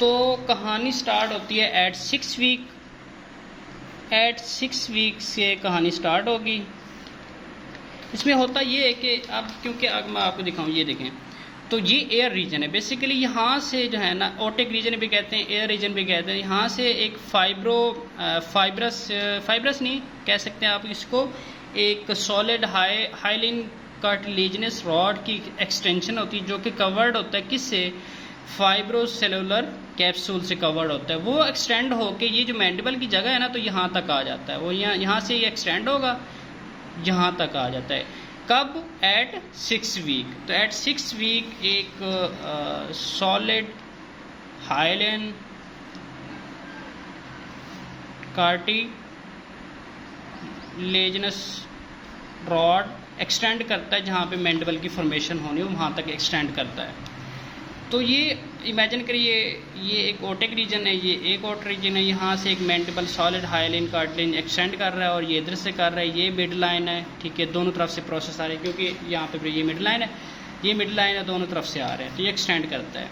तो कहानी स्टार्ट होती है एट 6 वीक। एट 6 वीक से कहानी स्टार्ट होगी। इसमें होता ये है कि अब क्योंकि अगर मैं आपको दिखाऊं, ये देखें तो ये एयर रीजन है बेसिकली। यहाँ से जो है ना ओटिक रीजन भी कहते हैं, एयर रीजन भी कहते हैं। यहाँ से एक फाइब्रस नहीं कह सकते हैं आप इसको, एक सॉलिड हाइलिन कार्टिलेजिनस रॉड की एक्सटेंशन होती है जो कि कवर्ड होता है किससे, फाइब्रोसेलुलर कैप्सूल से कवर्ड होता है। वो एक्सटेंड होके ये जो मैंडिबल की जगह है ना तो यहाँ तक आ जाता है। वो यहाँ से ये एक्सटेंड होगा, यहाँ तक आ जाता है। कब? At 6 week. तो एट 6 वीक एक solid hyaline cartilaginous rod extend करता है, जहाँ पे मैंडिबल की फॉर्मेशन होनी है वहाँ तक एक्सटेंड करता है। तो ये इमेजिन करिए ये एक ओटिक रीजन है, ये एक ओट रीजन है। यहाँ से एक mandible solid hyaline cartilage extend कर रहा है और ये इधर से कर रहा है। ये मिड लाइन है, ठीक है, दोनों तरफ से प्रोसेस आ रहे हैं क्योंकि यहाँ पे ये मिड लाइन है, ये मिड लाइन है, दोनों तरफ से आ रहे हैं तो ये एक्सटेंड करता है।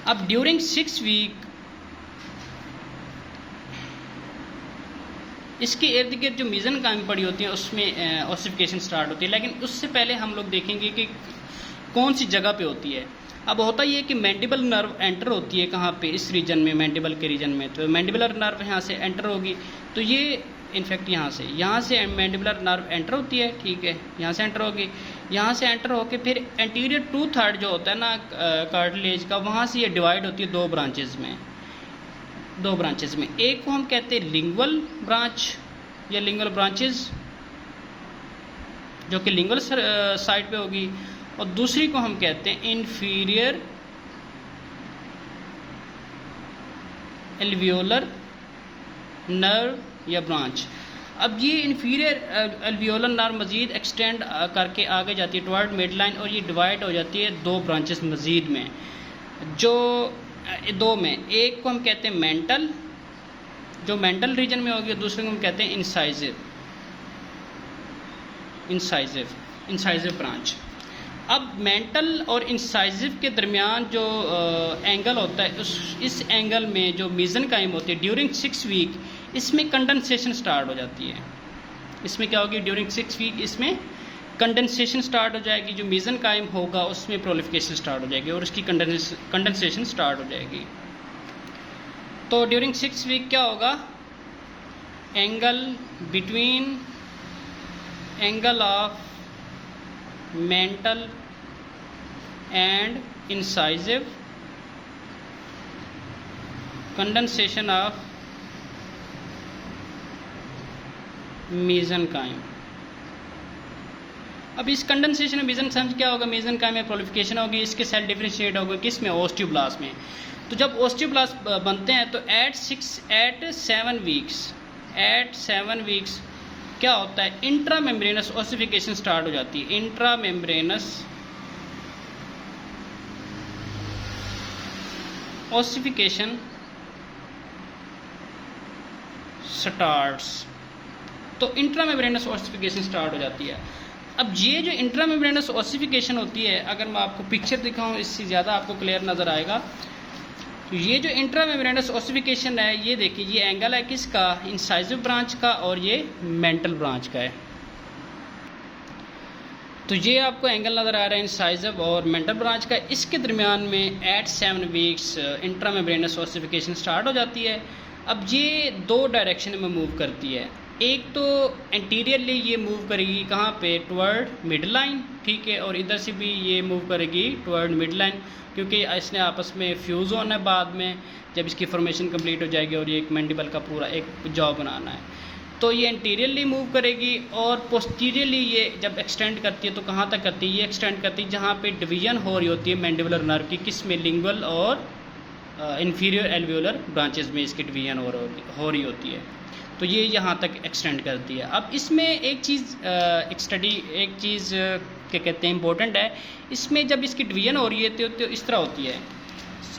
अब ड्यूरिंग 6 वीक इसके इर्द गिर्द जो मीजन कायम पड़ी होती है उसमें ऑसिफिकेशन स्टार्ट होती है। लेकिन उससे पहले हम लोग देखेंगे कि कौन सी जगह पे होती है। अब होता ये कि मैंडिबल नर्व एंटर होती है कहाँ पे, इस रीजन में, मैंडिबल के रीजन में। तो मैंडिबुलर नर्व यहाँ से एंटर होगी, तो ये इनफैक्ट यहाँ से मैंडिबुलर नर्व एंटर होती है, ठीक है, यहाँ से एंटर होगी। यहाँ से एंटर होके फिर एंटीरियर 2/3 जो होता है ना कार्टिलेज का, वहाँ से ये डिवाइड होती है दो ब्रांचेज में। एक को हम कहते हैं लिंगुअल ब्रांच या लिंगुअल ब्रांचेज जो कि लिंगुअल साइड पे होगी, और दूसरी को हम कहते हैं इन्फीरियर एल्वियोलर नर्व या ब्रांच। अब ये इन्फीरियर एल्वियोलर नर्व मज़ीद एक्सटेंड करके आगे जाती है टुवर्ड मिड लाइन और ये डिवाइड हो जाती है दो ब्रांचेस मज़ीद में, जो दो में। एक को हम कहते हैं मेंटल, जो मेंटल रीजन में होगी, दूसरे को हम कहते हैं इंसाइजिव ब्रांच। अब मेंटल और इंसाइजिव के दरमियान जो एंगल होता है इस एंगल में जो मीजन कायम होती है ड्यूरिंग 6 वीक, इसमें कंडेंसेशन स्टार्ट हो जाती है। इसमें क्या होगी? ड्यूरिंग 6 वीक इसमें कंडेंसेशन स्टार्ट हो जाएगी। जो मीजन कायम होगा उसमें प्रोलिफिकेशन स्टार्ट हो जाएगी और उसकी कंडेंसेशन स्टार्ट हो जाएगी। तो ड्यूरिंग 6 वीक क्या होगा? Angle between angle of mental and incisive, condensation of mesenchyme. अब इस कंडेंसेशन में मेसेनकाइम क्या होगा? मेसेनकाइम में प्रोलिफिकेशन होगी, इसके सेल डिफरेंशिएट होगा किस में? ओस्टियोब्लास्ट में। तो जब ओस्टियोब्लास्ट बनते हैं तो एट 7 वीक्स क्या होता है? इंट्रा मेम्ब्रेनस ओसिफिकेशन स्टार्ट हो जाती है। Intra membranes ossification starts. तो इंट्रा मेम्ब्रेनस ओसिफिकेशन स्टार्ट हो जाती है। अब ये जो इंट्रा मेम्ब्रेनस ओसिफिकेशन होती है, अगर मैं आपको पिक्चर दिखाऊं इससे ज़्यादा आपको क्लियर नज़र आएगा। तो ये जो इंट्रा मेम्ब्रेनस ओसिफिकेशन है, ये देखिए ये एंगल है किसका? इंसाइजिव ब्रांच का, और ये मेंटल ब्रांच का है। तो ये आपको एंगल नज़र आ रहा है इंसाइजिव और मेंटल ब्रांच का। इसके दरमियान में at 7 weeks intramembranous ossification start हो जाती है। अब ये दो डायरेक्शन में मूव करती है। एक तो एंटीरियरली ये मूव करेगी कहाँ पे? टुवर्ड मिड लाइन, ठीक है, और इधर से भी ये मूव करेगी टुवर्ड मिड लाइन, क्योंकि इसने आपस में फ्यूज़ होना है बाद में जब इसकी फॉर्मेशन कंप्लीट हो जाएगी और ये एक मैंडिबल का पूरा एक जॉ बनाना है। तो ये एंटीरियरली मूव करेगी और पोस्टीरियरली ये जब एक्सटेंड करती है तो कहाँ तक करती है? ये एक्सटेंड करती है जहाँ पे डिवीजन हो रही होती है मैंडिबुलर नर्व की, किस में? लिंगुअल और इन्फीरियर एल्वियोलर ब्रांचेस में इसकी डिवीजन हो रही होती है। तो ये यहाँ तक एक्सटेंड करती है। अब इसमें एक चीज़ क्या कहते हैं इम्पोर्टेंट है, इसमें जब इसकी डिवीजन हो रही है तो इस तरह होती है।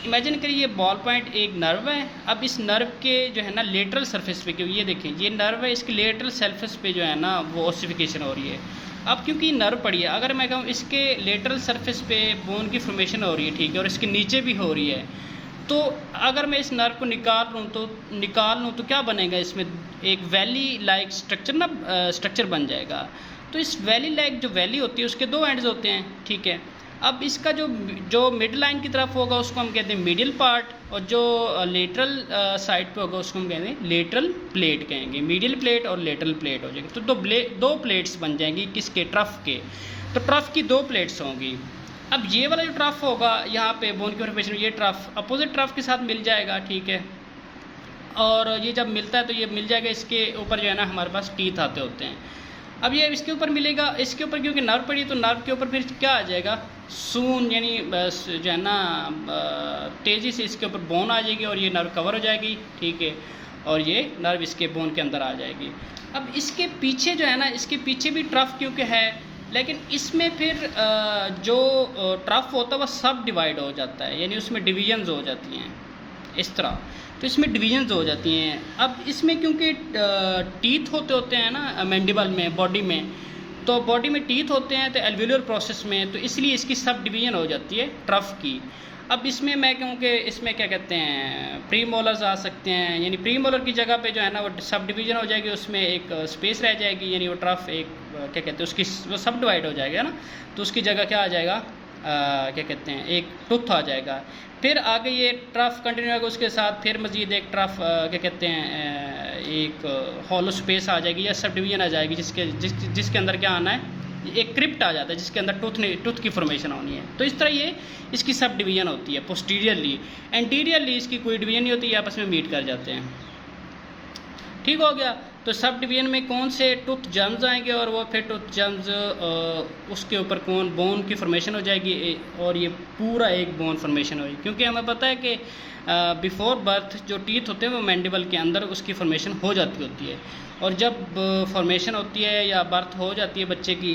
इमेजिन करिए ये बॉल पॉइंट एक नर्व है। अब इस नर्व के जो है ना लेटरल सरफेस पे, क्योंकि ये देखें ये नर्व है, इसके लेटरल सरफेस पे जो है ना वो ओसिफिकेशन हो रही है। अब क्योंकि नर्व पड़ी है, अगर मैं कहूँ इसके लेटरल सरफेस पे बोन की फॉर्मेशन हो रही है, ठीक है, और इसके नीचे भी हो रही है, तो अगर मैं इस नर्व को निकाल लूँ तो क्या बनेगा, इसमें एक वैली लाइक स्ट्रक्चर बन जाएगा। तो इस वैली लाइक जो वैली होती है उसके दो एंड्स होते हैं, ठीक है। अब इसका जो मिड लाइन की तरफ होगा उसको हम कहते हैं मीडियल पार्ट, और जो लेटरल साइड पे होगा उसको हम कहते हैं लेटरल प्लेट कहेंगे। मीडियल प्लेट और लेटरल प्लेट हो जाएगी। तो दो प्लेट्स बन जाएंगी किसके, ट्रफ के। तो ट्रफ की दो प्लेट्स होंगी। अब ये वाला जो ट्रफ होगा यहाँ पे बोन की फॉर्मेशन, ये ट्रफ अपोजिट ट्रफ के साथ मिल जाएगा, ठीक है। और ये जब मिलता है तो ये मिल जाएगा, इसके ऊपर जो है ना हमारे पास टीथ आते होते हैं। अब ये इसके ऊपर मिलेगा, इसके ऊपर क्योंकि नर्व पड़ी तो नर्व के ऊपर फिर क्या आ जाएगा, सून, यानी जो है ना तेज़ी से इसके ऊपर बोन आ जाएगी और ये नर्व कवर हो जाएगी, ठीक है। और ये नर्व इसके बोन के अंदर आ जाएगी। अब इसके पीछे जो है ना, इसके पीछे भी ट्रफ क्योंकि है, लेकिन इसमें फिर जो ट्रफ होता है वह सब डिवाइड हो जाता है, यानी उसमें डिवीजन्स हो जाती हैं इस तरह। तो इसमें डिवीजन्स हो जाती हैं। अब इसमें क्योंकि टीथ होते हैं ना मैंडिबल में, बॉडी में, तो बॉडी में टीथ होते हैं तो एल्वियोलर प्रोसेस में, तो इसलिए इसकी सब डिवीजन हो जाती है ट्रफ की। अब इसमें मैं कहूँ कि इसमें क्या कहते हैं, प्री मोलर्स आ सकते हैं, यानी प्री मोलर की जगह पे जो है ना वो सब डिवीजन हो जाएगी, उसमें एक स्पेस रह जाएगी, यानी वो ट्रफ एक क्या कहते हैं उसकी वो सब डिवाइड हो जाएगा ना, तो उसकी जगह क्या आ जाएगा, क्या कहते हैं एक टूथ आ जाएगा। फिर आगे ये ट्रफ कंटिन्यू होगा, उसके साथ फिर मज़ीद एक ट्रफ क्या कहते हैं एक हॉलो स्पेस आ जाएगी या सब डिवीजन आ जाएगी, जिसके अंदर क्या आना है, एक क्रिप्ट आ जाता है जिसके अंदर टूथ की फॉर्मेशन होनी है। तो इस तरह ये इसकी सब डिवीजन होती है पोस्टीरियरली। एंटीरियरली इसकी कोई डिवीजन नहीं होती, आपस में मीट कर जाते हैं, ठीक हो गया। तो सब डिवीजन में कौन से टूथ जर्म्स आएंगे और वो फिर टूथ जर्म्स उसके ऊपर कौन बोन की फॉर्मेशन हो जाएगी, और ये पूरा एक बोन फॉर्मेशन होगी। क्योंकि हमें पता है कि बिफोर बर्थ जो टीथ होते हैं वो मैंडिबल के अंदर उसकी फॉर्मेशन हो जाती होती है, और जब फॉर्मेशन होती है या बर्थ हो जाती है बच्चे की,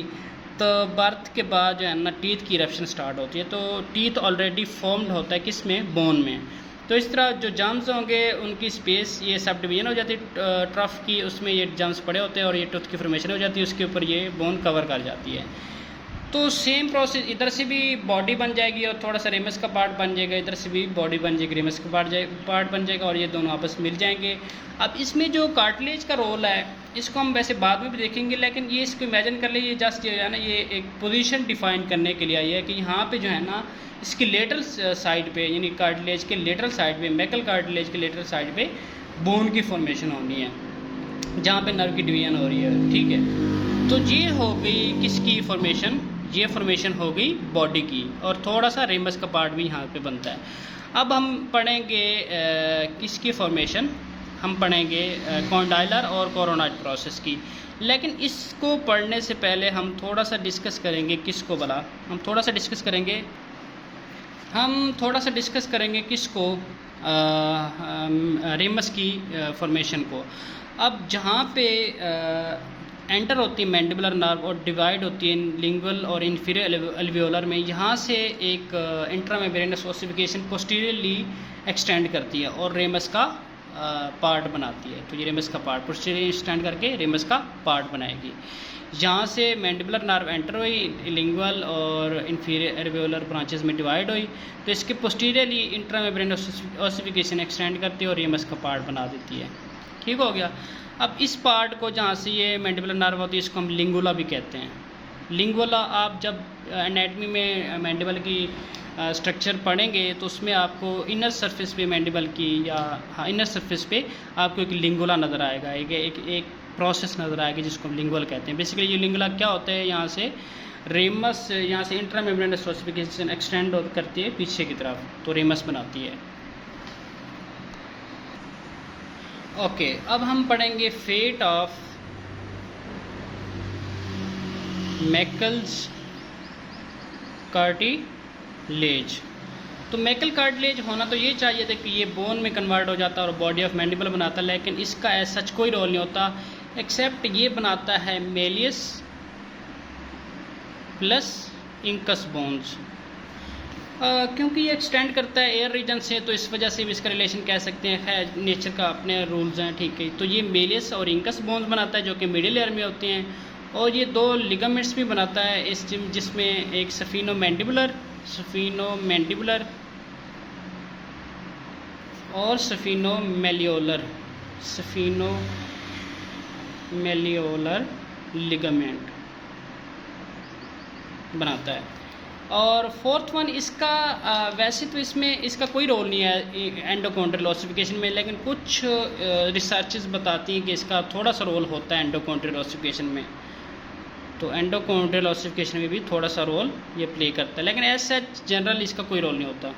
तो बर्थ के बाद जो है ना टीथ की इरप्शन स्टार्ट होती है। तो टीथ ऑलरेडी फॉर्म्ड होता है किस में, बोन में। तो इस तरह जो जर्म्स होंगे उनकी स्पेस ये सब डिवीजन हो जाती है ट्रफ की, उसमें ये जर्म्स पड़े होते हैं और ये टूथ की फॉर्मेशन हो जाती है, उसके ऊपर ये बोन कवर कर जाती है। तो सेम प्रोसेस इधर से भी बॉडी बन जाएगी और थोड़ा सा रेमस का पार्ट बन जाएगा, इधर से भी बॉडी बन जाएगी, रेमस का पार्ट बन जाएगा, और ये दोनों आपस मिल जाएंगे। अब इसमें जो कार्टिलेज का रोल है इसको हम वैसे बाद में भी देखेंगे, लेकिन ये इसको इमेजिन कर लीजिए, जस्ट ये है ना ये एक पोजीशन डिफाइन करने के लिए आई है कि यहाँ पे जो है ना इसकी लेटरल साइड पे, यानी कार्टिलेज के लेटरल साइड पे, मैकल कार्टिलेज के लेटरल साइड पे बोन की फॉर्मेशन होनी है, जहाँ पे नर्व की डिवीजन हो रही है, ठीक है। तो ये हो गई किसकी फॉर्मेशन, ये फॉर्मेशन हो गई बॉडी की, और थोड़ा सा रेमस का पार्ट भी यहाँ पे बनता है। अब हम पढ़ेंगे किसकी फॉर्मेशन, हम पढ़ेंगे कॉन्डाइलर और कोरोनाइड प्रोसेस की। लेकिन इसको पढ़ने से पहले हम थोड़ा सा डिस्कस करेंगे किसको भला, हम थोड़ा सा डिस्कस करेंगे किसको, रेमस की फॉर्मेशन को। अब जहाँ पे एंटर होती है मैंडिबुलर नर्व और डिवाइड होती है लिंगुअल और इन्फीरियर एल्वियोलर में, यहाँ से एक इंट्रामेम्ब्रेनस ओसिफिकेशन पोस्टीरियरली एक्सटेंड करती है और रेमस का पार्ट बनाती है। तो ये रेमस का पार्ट पोस्टीरियरली एक्सटेंड करके रेमस का पार्ट बनाएगी। यहाँ से मैंडिबुलर नर्व एंटर हुई, लिंगुअल और इन्फीरियर एल्वियोलर ब्रांचेस में डिवाइड हुई, तो इसके पोस्टीरियरली इंट्रामेम्ब्रेनस ओसिफिकेशन एक्सटेंड करती है और रेमस का पार्ट बना देती है, ठीक हो गया। अब इस पार्ट को जहाँ से ये मैंडिबुलर नर्व होती है इसको हम लिंगुला भी कहते हैं। लिंगुला आप जब एनाटमी में मैंडिबल की स्ट्रक्चर पढ़ेंगे तो उसमें आपको इनर सरफेस पे मैंडिबल की या इनर सरफेस पे आपको एक लिंगुला नज़र आएगा, एक प्रोसेस नज़र आएगी जिसको हम लिंगुअल कहते हैं। बेसिकली ये लिंगुला क्या होता है, यहाँ से रेमस, यहाँ से इंट्रामेम्ब्रेनस ओसिफिकेशन एक्सटेंड करती है पीछे की तरफ, तो रेमस बनाती है। ओके, अब हम पढ़ेंगे फेट ऑफ मैकल्स कार्टिलेज। तो मैकल कार्टिलेज होना तो ये चाहिए था कि ये बोन में कन्वर्ट हो जाता और बॉडी ऑफ मैंडिबल बनाता, लेकिन इसका ऐसा सच कोई रोल नहीं होता, एक्सेप्ट ये बनाता है मेलियस प्लस इंकस बोन्स। क्योंकि ये एक्सटेंड करता है एयर रीजन से, तो इस वजह से भी इसका रिलेशन कह सकते हैं, खैर नेचर का अपने रूल्स हैं, ठीक है। तो ये मेलियस और इंकस बोन्स बनाता है जो कि मिडिल एयर में होते हैं, और ये दो लिगामेंट्स भी बनाता है इस जिसमें एक सफीनो मैंडिबुलर और स्फिनोमेलियोलर लिगामेंट बनाता है। और फोर्थ वन इसका वैसे तो इसमें इसका कोई रोल नहीं है एंडोकॉन्ड्रियल ओसिफिकेशन में, लेकिन कुछ रिसर्चेस बताती हैं कि इसका थोड़ा सा रोल होता है एंडोकॉन्ड्रियल ओसिफिकेशन में। तो एंडोकॉन्ड्रियल ओसिफिकेशन में भी थोड़ा सा रोल ये प्ले करता है, लेकिन एज सच जनरल इसका कोई रोल नहीं होता।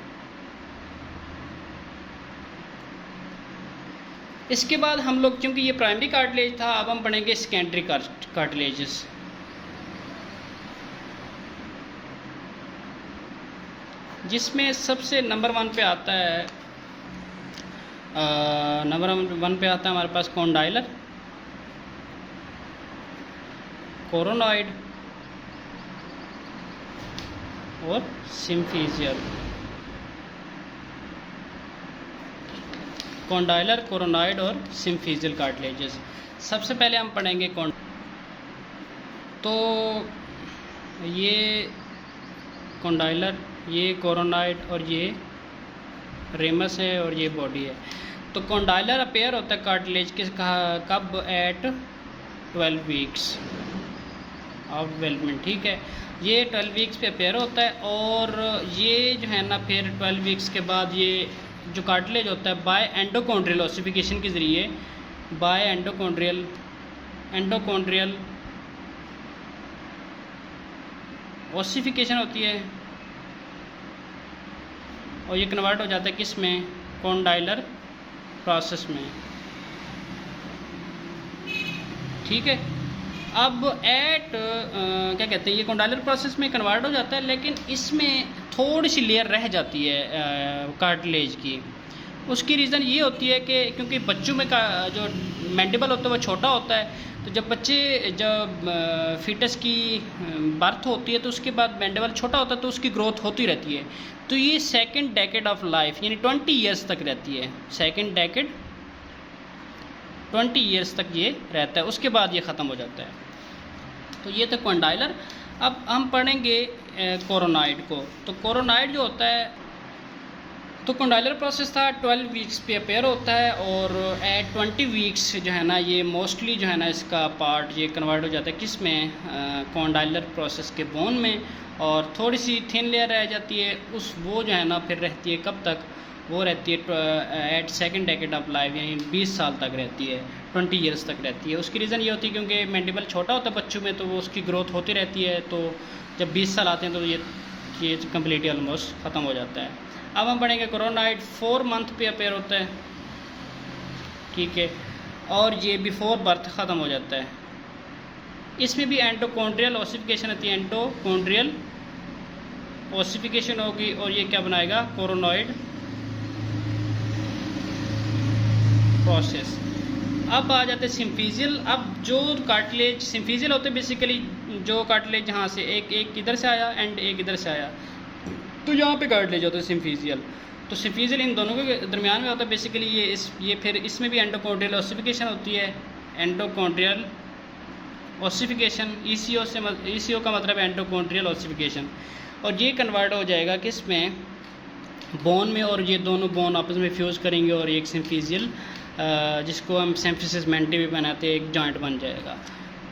इसके बाद हम लोग, क्योंकि ये प्राइमरी कार्टिलेज था, अब हम पढ़ेंगे सेकेंडरी कार्टिलेजेस। जिसमें सबसे नंबर वन पे आता है हमारे पास कॉन्डाइलर, कोरोनॉइड और सिम्फिजियल। कॉन्डाइलर, कोरोनॉइड और सिम्फिजियल कार्टिलेजेस। सबसे पहले हम पढ़ेंगे तो ये कॉन्डाइलर, ये कोरोनॉइड और ये रेमस है और ये बॉडी है। तो कॉन्डाइलर अपेयर होता है कार्टिलेज के कब? एट 12 वीक्स ऑफ डेवलपमेंट, ठीक है। ये 12 वीक्स पे अपेयर होता है, और ये जो है ना फिर 12 वीक्स के बाद ये जो कार्टिलेज होता है बाय एंडोकॉन्ड्रियल ओसिफिकेशन के ज़रिए, बाय एंडोकॉन्ड्रियल ओसिफिकेशन होती है, और ये कन्वर्ट हो जाता है किस में? कॉन्डाइलर प्रोसेस में, ठीक है। अब क्या कहते हैं, ये कॉन्डाइलर प्रोसेस में कन्वर्ट हो जाता है, लेकिन इसमें थोड़ी सी लेयर रह जाती है कार्टिलेज की। उसकी रीज़न ये होती है कि क्योंकि बच्चों में का जो मैंडिबल होता है वो छोटा होता है, तो जब फीटस की बर्थ होती है तो उसके बाद मैंडिबल छोटा होता है, तो उसकी ग्रोथ होती रहती है। तो ये सेकंड डेकेड ऑफ लाइफ यानी 20 ईयर्स तक रहती है। सेकंड डेकेड 20 ईयर्स तक ये रहता है, उसके बाद ये ख़त्म हो जाता है। तो ये था कॉन्डाइलर। अब हम पढ़ेंगे कोरोनॉइड को। तो कोरोनॉइड जो होता है, तो कॉन्डाइलर प्रोसेस था 12 वीक्स पे अपेयर होता है, और एट 20 वीक्स जो है ना ये मोस्टली जो है ना इसका पार्ट ये कन्वर्ट हो जाता है किस में? कॉन्डाइलर प्रोसेस के बोन में, और थोड़ी सी थिन लेयर रह जाती है वो जो है ना फिर रहती है कब तक? वो रहती है at second decade of life, यानी 20 साल तक रहती है, 20 ईयर्स तक रहती है। उसकी रीज़न ये होती है क्योंकि मैंडिबल छोटा होता है बच्चों में, तो वो उसकी ग्रोथ होती रहती है। तो जब 20 साल आते हैं तो ये कम्प्लीटली ऑलमोस्ट ख़त्म हो जाता है। अब हम पढ़ेंगे कोरोनॉइड 4 मंथ पे अपेयर होता है, ठीक है, और ये बिफोर बर्थ ख़त्म हो जाता है। इसमें भी एंडोकॉन्ड्रियल ओसिफिकेशन होती है, एंडोकॉन्ड्रियल ओसिफिकेशन होगी, और ये क्या बनाएगा? Coronoid process. अब आ जाते हैं सिम्फिजियल। अब जो कार्टिलेज सिम्फिजियल होते हैं बेसिकली जो कार्टिलेज यहाँ से एक इधर से आया एंड एक इधर से आया, तो यहाँ पे कार्टिलेज होता है सिम्फिजियल। तो सिम्फिजियल इन दोनों के दरमियान में होता है बेसिकली ये फिर इसमें भी एंडोकॉन्ड्रियल ओसिफिकेशन होती है। एंडोकॉन्ड्रियल ओसिफिकेशन, ईसीओ का मतलब है एंडोकॉन्ड्रियल ओसिफिकेशन, और ये कन्वर्ट हो जाएगा किस में? बोन में, और ये दोनों बोन आपस में फ्यूज़ करेंगे और एक सिम्फिजियल जिसको हम सिम्फिसिस मेंटी भी बनाते हैं, एक जॉइंट बन जाएगा।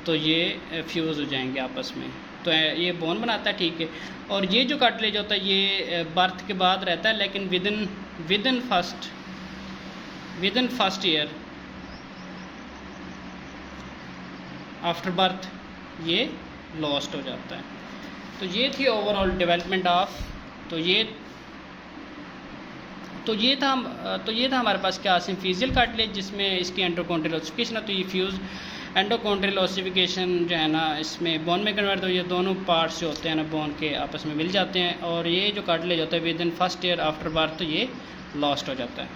तो ये फ्यूज़ हो जाएंगे आपस में, तो ये बोन बनाता है, ठीक है। और ये जो कार्टिलेज होता है ये बर्थ के बाद रहता है, लेकिन with in first year after birth ये लॉस्ट हो जाता है। तो ये थी ओवरऑल डेवलपमेंट ऑफ। तो ये था हमारे पास क्या? सिम्फिजियल कार्टिलेज, जिसमें इसकी एंडोकॉन्ड्रियल ओसिफिकेशन है। तो ये फ्यूज़ एंडोकॉन्ड्रियल ओसिफिकेशन जो है ना इसमें बोन में कन्वर्ट हो, ये दोनों पार्ट्स जो होते हैं ना बोन के आपस में मिल जाते हैं, और ये जो कार्टिलेज होता है with in first year after birth तो ये लॉस्ट हो जाता है।